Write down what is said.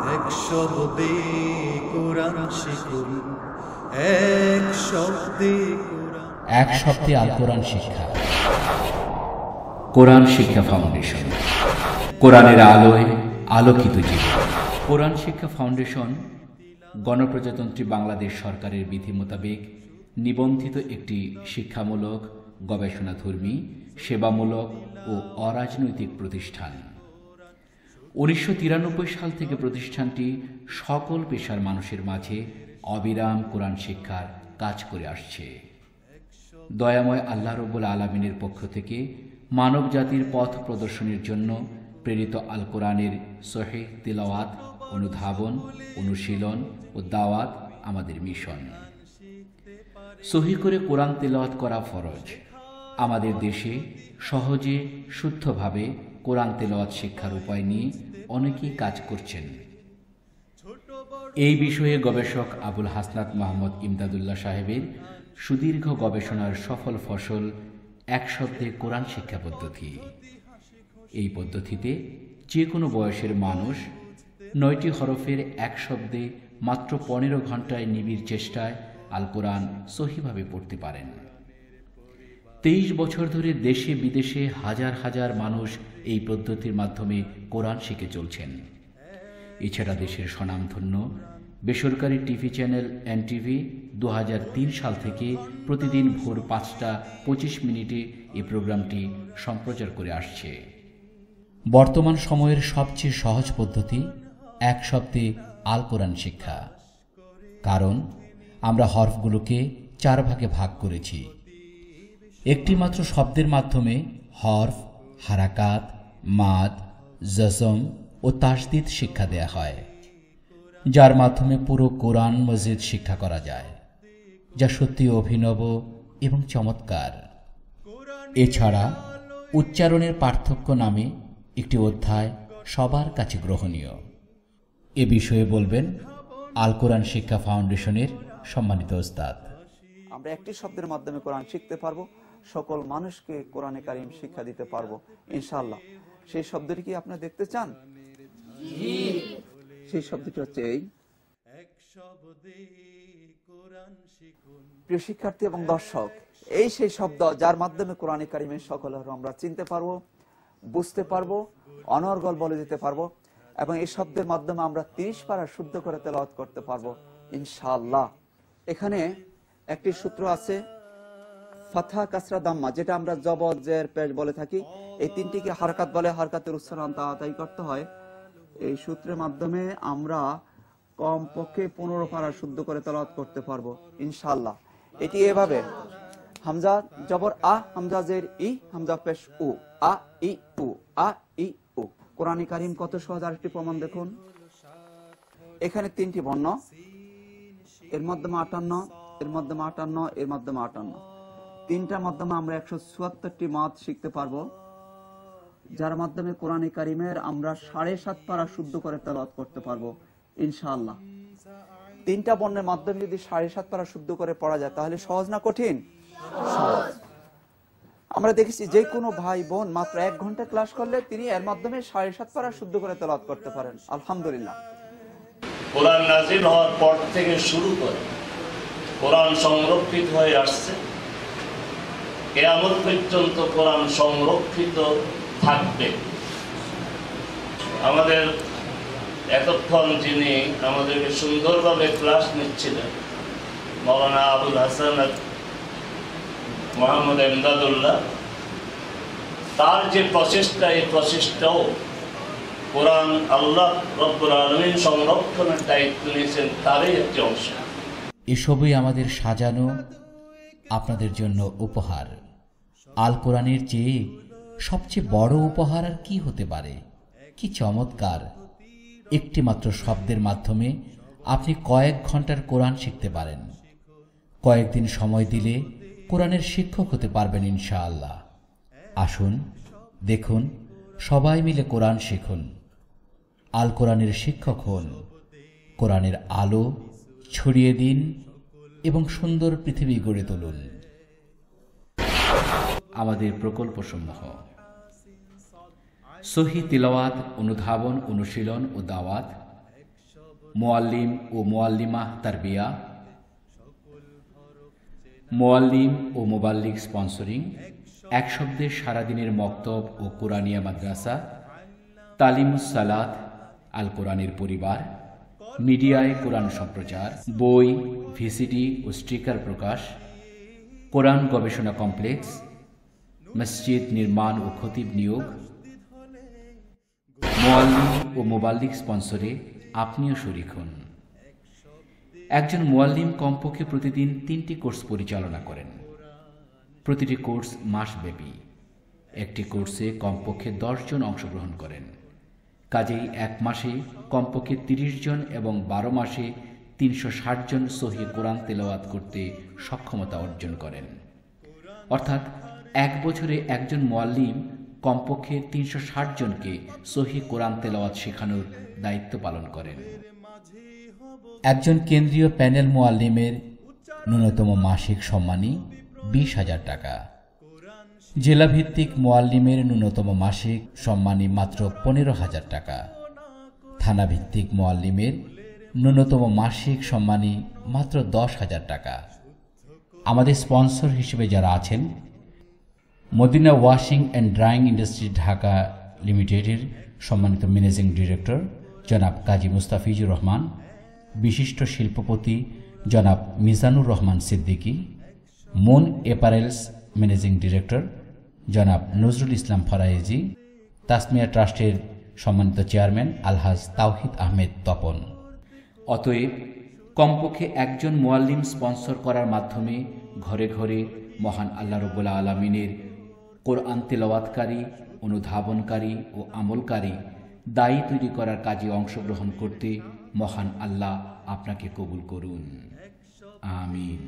এক শব্দে কোরআন শিখুন, এক শব্দে এক শব্দে আল কোরআন শিক্ষা। কোরআন শিক্ষা ফাউন্ডেশন, কোরআনের আলোয় আলোকিত জীবন। কোরআন শিক্ষা ফাউন্ডেশন গণপ্রজাতন্ত্রী বাংলাদেশ সরকারের বিধি মোতাবেক নিবন্ধিত একটি শিক্ষামূলক, গবেষণাধর্মী, সেবামূলক ও অরাজনৈতিক প্রতিষ্ঠান। 1993 সাল থেকে প্রতিষ্ঠানটি সকল পেশার মানুষের মাঝে অবিরাম কোরআন শিক্ষার কাজ করে আসছে। দয়াময় আল্লাহ রাব্বুল আলামিনের পক্ষ থেকে মানব জাতির পথ প্রদর্শনের জন্য প্রেরিত আল কোরআনের সহিহ তিলাওয়াত, অনুধাবন, অনুশীলন ও দাওয়াত আমাদের মিশন। সহিহ করে কোরআন তিলাওয়াত করা ফরজ। আমাদের দেশে সহজে শুদ্ধভাবে কোরআন তিলাওয়াত শিক্ষার উপায় নিয়ে অনেকেই কাজ করছেন। এই বিষয়ে গবেষক আবুল হাসনাত মোহাম্মদ ইমদাদুল্লাহ সাহেবের সুদীর্ঘ গবেষণার সফল ফসল এক শব্দে কোরআন শিক্ষা পদ্ধতি। এই পদ্ধতিতে যে কোনো বয়সের মানুষ 9টি হরফের এক শব্দে মাত্র 15 ঘন্টায় নিবিড় চেষ্টায় আল কোরআন সহিভাবে পড়তে পারেন। 23 বছর ধরে দেশে বিদেশে হাজার হাজার মানুষ এই পদ্ধতির মাধ্যমে কোরআন শিখে চলছেন। এছাড়া দেশের স্বনামধন্য বেসরকারি টিভি চ্যানেল এনটিভি 2003 সাল থেকে প্রতিদিন ভোর 5টা 25 এই প্রোগ্রামটি সম্প্রচার করে আসছে। বর্তমান সময়ের সবচেয়ে সহজ পদ্ধতি এক শব্দে আল কোরআন শিক্ষা। কারণ আমরা হরফগুলোকে 4 ভাগে ভাগ করেছি। একটি মাত্র শব্দের মাধ্যমে হরফ, হারাকাত, মাদ, জজম ও তাসদিদ শিক্ষা দেয়া হয়, যার মাধ্যমে পুরো কোরআন মজিদ শিক্ষা করা যায়, যা সত্যি অভিনব এবং চমৎকার। এছাড়া উচ্চারণের পার্থক্য নামে একটি অধ্যায় সবার কাছে গ্রহণীয়। এ বিষয়ে বলবেন আল কোরআন শিক্ষা ফাউন্ডেশনের সম্মানিত ওস্তাদ। আমরা একটি শব্দের মাধ্যমে কোরআন শিখতে পারবো, সকল মানুষকে কোরআনে কারিম শিক্ষা দিতে পারবো ইনশাআল্লাহ। সেই শব্দটি কি আপনারা দেখতে চান? সেই শব্দটি হচ্ছে এই। প্রিয় শিক্ষার্থী এবং দর্শক, এই সেই শব্দ যার মাধ্যমে কোরআনে কারিমের সকল হরফ আমরা চিনতে পারবো, বুঝতে পারবো, অনর্গল বলে দিতে পারবো এবং এই শব্দের মাধ্যমে আমরা 30 পারা শুদ্ধ করে তেলাওয়াত করতে পারবো ইনশাআল্লাহ। এখানে একটি সূত্র আছে, ফাতহা, কাসরা, দাম্মা, যেটা আমরা জবর, জের, পেশ বলে থাকি। এই তিনটিকে হারকাত বলে, হারকাতের উচ্চারণ তাড়াতাড়ি করতে হয়। এই সূত্রের মাধ্যমে আমরা কমপক্ষে 15 পারা শুদ্ধ করে তেলাওয়াত করতে পারবো ইনশাআল্লাহ। এটি এভাবে: হামজা জবর আ, হামজা জের ই, হামজা পেশ উ, আ ই উ, আ ই উ। কোরআনে কারীম কত সহজ আরেকটি প্রমাণ দেখুন। এখানে 3টি বর্ণ, এর মাধ্যমে 58, এর মাধ্যমে 58, এর মাধ্যমে 58। 3টার মাধ্যমে আমরা 174টি মাদ শিখতে পারবো, যার মাধ্যমে কোরআনে কারীমের আমরা 7.5 পারা শুদ্ধ করে তেলাওয়াত করতে পারবো ইনশাআল্লাহ। 3টা বর্ণের মাধ্যমে যদি 7.5 পারা শুদ্ধ করে পড়া যায় তাহলে সহজ না কঠিন? সহজ। আমরা দেখেছি যে কোনো ভাই বোন মাত্র 1 ঘন্টা ক্লাস করলে তিনি এর মাধ্যমে 7.5 পারা শুদ্ধ করে তেলাওয়াত করতে পারেন আলহামদুলিল্লাহ। কোরআন নাযিল হওয়ার পর থেকে শুরু করে কোরআন সংরক্ষিত হয়ে আসছে, কিয়ামত পর্যন্ত কোরআন সংরক্ষিত থাকবে। আমাদের এতক্ষণ যিনি আমাদেরকে সুন্দরভাবে ক্লাস নিচ্ছিলেন, মাওলানা আবুল হাসানাত মোহাম্মদ ইমদাদুল্লাহ, তার যে প্রচেষ্টা, এই প্রচেষ্টাও কোরআন আল্লাহ রব্বুল আলামিন সংরক্ষণের দায়িত্ব নিয়েছেন, তারই একটি অংশ। এসবই আমাদের সাজানো আপনাদের জন্য উপহার। আল কোরআনের চেয়ে সবচেয়ে বড় উপহার আর কি হতে পারে? কি চমৎকার! একটি মাত্র শব্দের মাধ্যমে আপনি কয়েক ঘন্টার কোরআন শিখতে পারেন। কয়েকদিন সময় দিলে কোরআনের শিক্ষক হতে পারবেন ইনশাআল্লাহ। আসুন, দেখুন, সবাই মিলে কোরআন শিখুন, আল কোরআনের শিক্ষক হন, কোরআনের আলো ছড়িয়ে দিন এবং সুন্দর পৃথিবী গড়ে তুলুন। আমাদের প্রকল্পসমূহ: সহিহ তিলাওয়াত, অনুধাবন, অনুশীলন ও দাওয়াত, মুআল্লিম ও মুআল্লিমাহ তারবিয়া, মুআল্লিম ও মুবাল্লিগ স্পন্সরিং, এক শব্দে সারাদিনের মক্তব ও কোরআনিয়া মাদ্রাসা, তালিমুস সালাত, আল কোরআনের পরিবার, মিডিয়ায় কোরআন সম্প্রচার, বই, ভিসিডি ও স্টিকার প্রকাশ, কোরআন গবেষণা কমপ্লেক্স, মসজিদ নির্মাণ ও খতিব নিয়োগ। মুআল্লিম ও মুবাল্লিগ স্পন্সরে আপনিও শরীক হন। একজন মুআল্লিম কমপক্ষে প্রতিদিন 3টি কোর্স পরিচালনা করেন। প্রতিটি কোর্স মাসব্যাপী। একটি কোর্সে কমপক্ষে 10 জন অংশগ্রহণ করেন। কাজেই এক মাসে কমপক্ষে 30 জন এবং 12 মাসে 360 জন সহিহ কোরআন তেলাওয়াত করতে সক্ষমতা অর্জন করেন। অর্থাৎ এক বছরে একজন মুআল্লিম কমপক্ষে 360 জনকে সহিহ কোরআন তেলাওয়াত শেখানোর দায়িত্ব পালন করেন। একজন কেন্দ্রীয় প্যানেল মুআল্লিমের ন্যূনতম মাসিক সম্মানী 20,000 টাকা। জেলাভিত্তিক মুআল্লিমের ন্যূনতম মাসিক সম্মানী মাত্র 15,000 টাকা। থানাভিত্তিক মুআল্লিমের ন্যূনতম মাসিক সম্মানী মাত্র 10,000 টাকা। আমাদের স্পন্সর হিসেবে যারা আছেন, Madina washing and drying industry Dhaka লিমিটেডের সম্মানিত ম্যানেজিং ডিরেক্টর জনাব কাজী মুস্তাফিজুর রহমান, বিশিষ্ট শিল্পপতি জনাব Mizanur Rahman Siddiqui, moon apparels managing director জনাব নজরুল ইসলাম ফরায়েজি, তাসমিয়া ট্রাস্টের সম্মানিত চেয়ারম্যান আলহাজ তাওহিদ আহমেদ তপন। অতএব কমপক্ষে একজন মুআল্লিম স্পন্সর করার মাধ্যমে ঘরে ঘরে মহান আল্লাহ রাব্বুল আলামিনের কোরআন তেলাওয়াতকারী, অনুধাবনকারী ও আমলকারী দায়ী তৈরি করার কাজে অংশগ্রহণ করতে মহান আল্লাহ আপনাকে কবুল করুন। আমিন।